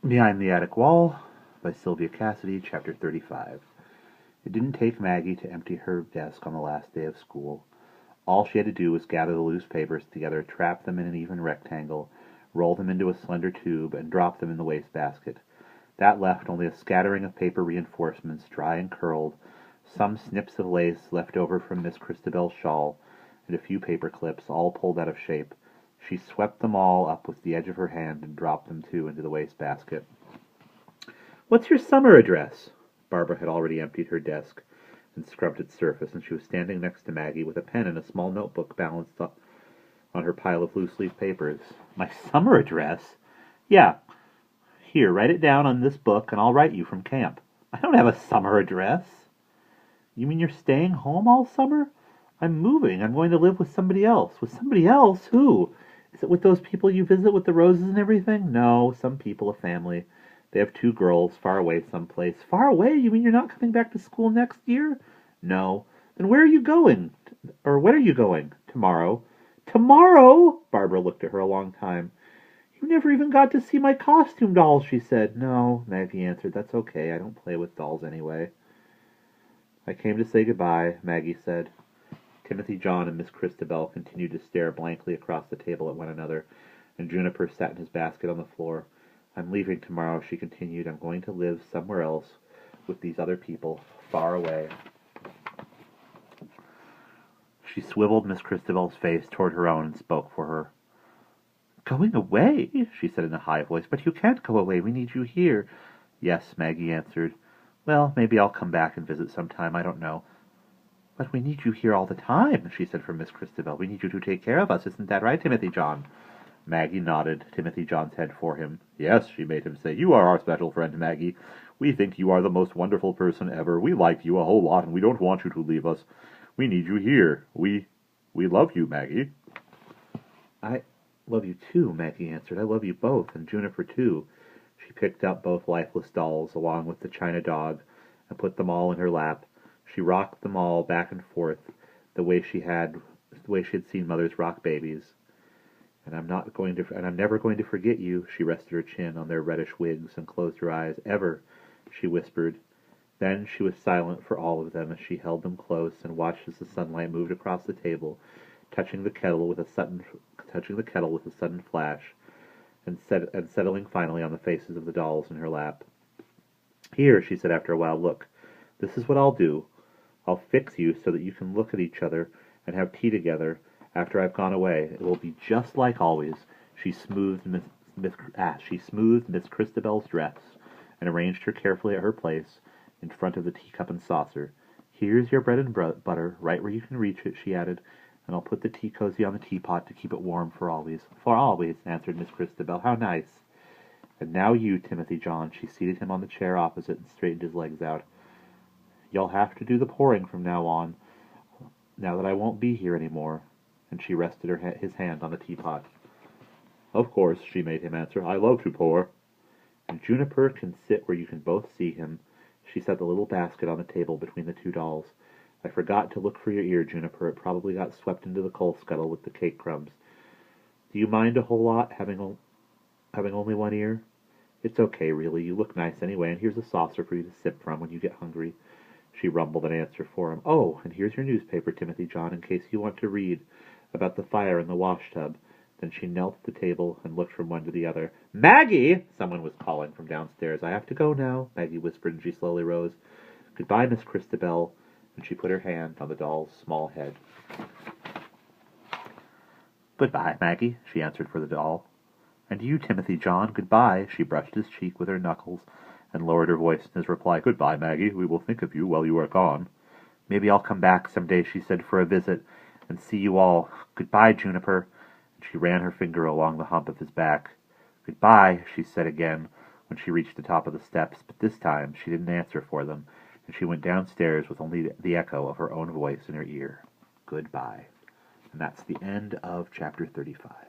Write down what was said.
Behind the Attic Wall by Sylvia Cassedy, Chapter 35. It didn't take Maggie to empty her desk on the last day of school. All she had to do was gather the loose papers together, trap them in an even rectangle, roll them into a slender tube, and drop them in the wastebasket. That left only a scattering of paper reinforcements, dry and curled, some snips of lace left over from Miss Christabel's shawl, and a few paper clips, all pulled out of shape. She swept them all up with the edge of her hand and dropped them, too, into the wastebasket. "What's your summer address?" Barbara had already emptied her desk and scrubbed its surface, and she was standing next to Maggie with a pen and a small notebook balanced on her pile of loose-leaf papers. "My summer address?" "Yeah. Here, write it down on this book, and I'll write you from camp." "I don't have a summer address." "You mean you're staying home all summer?" "I'm moving. I'm going to live with somebody else." "With somebody else? Who? Is it with those people you visit with the roses and everything?" "No, some people, a family. They have 2 girls, far away someplace." "Far away? You mean you're not coming back to school next year?" "No." "Then where are you going? Or when are you going?" "Tomorrow." "Tomorrow?" Barbara looked at her a long time. "You never even got to see my costume dolls," she said. "No," Maggie answered. "That's okay. I don't play with dolls anyway." "I came to say goodbye," Maggie said. Timothy John and Miss Christabel continued to stare blankly across the table at one another, and Juniper sat in his basket on the floor. "I'm leaving tomorrow," she continued. "I'm going to live somewhere else with these other people, far away." She swiveled Miss Christabel's face toward her own and spoke for her. "Going away?" she said in a high voice. "But you can't go away. We need you here." "Yes," Maggie answered. "Well, maybe I'll come back and visit sometime. I don't know." "But we need you here all the time," she said for Miss Christabel. "We need you to take care of us. Isn't that right, Timothy John?" Maggie nodded Timothy John's head for him. "Yes," she made him say. "You are our special friend, Maggie. We think you are the most wonderful person ever. We like you a whole lot, and we don't want you to leave us. We need you here. We love you, Maggie." "I love you too," Maggie answered. "I love you both, and Juniper too." She picked up both lifeless dolls, along with the china dog, and put them all in her lap. She rocked them all back and forth, the way she had seen mothers rock babies. "And I'm never going to forget you." She rested her chin on their reddish wigs and closed her eyes. "Ever," she whispered. Then she was silent for all of them as she held them close and watched as the sunlight moved across the table, touching the kettle with a sudden flash, and settling finally on the faces of the dolls in her lap. "Here," she said after a while. "Look, this is what I'll do. I'll fix you so that you can look at each other and have tea together after I've gone away. It will be just like always." She smoothed Miss Christabel's dress and arranged her carefully at her place in front of the teacup and saucer. "Here's your bread and butter, right where you can reach it," she added, "and I'll put the tea cozy on the teapot to keep it warm for always." "For always," answered Miss Christabel. "How nice." "And now you, Timothy John." She seated him on the chair opposite and straightened his legs out. "You'll have to do the pouring from now on, now that I won't be here any more." And she rested his hand on the teapot. "Of course," she made him answer. "I love to pour." "And Juniper can sit where you can both see him." She set the little basket on the table between the 2 dolls. "I forgot to look for your ear, Juniper. It probably got swept into the coal scuttle with the cake crumbs. Do you mind a whole lot, having only one ear?" "It's okay, really. You look nice anyway, and here's a saucer for you to sip from when you get hungry." She rumbled an answer for him. "Oh, and here's your newspaper, Timothy John, in case you want to read about the fire in the wash-tub." Then she knelt at the table and looked from one to the other. "Maggie!" Someone was calling from downstairs. "I have to go now," Maggie whispered, and she slowly rose. "Goodbye, Miss Christabel," and she put her hand on the doll's small head. "Goodbye, Maggie," she answered for the doll. "And you, Timothy John, goodbye." She brushed his cheek with her knuckles and lowered her voice in his reply. "Goodbye, Maggie. We will think of you while you are gone." "Maybe I'll come back some day," she said, "for a visit, and see you all. Goodbye, Juniper." And she ran her finger along the hump of his back. "Goodbye," she said again when she reached the top of the steps, but this time she didn't answer for them, and she went downstairs with only the echo of her own voice in her ear. Goodbye. And that's the end of Chapter 35.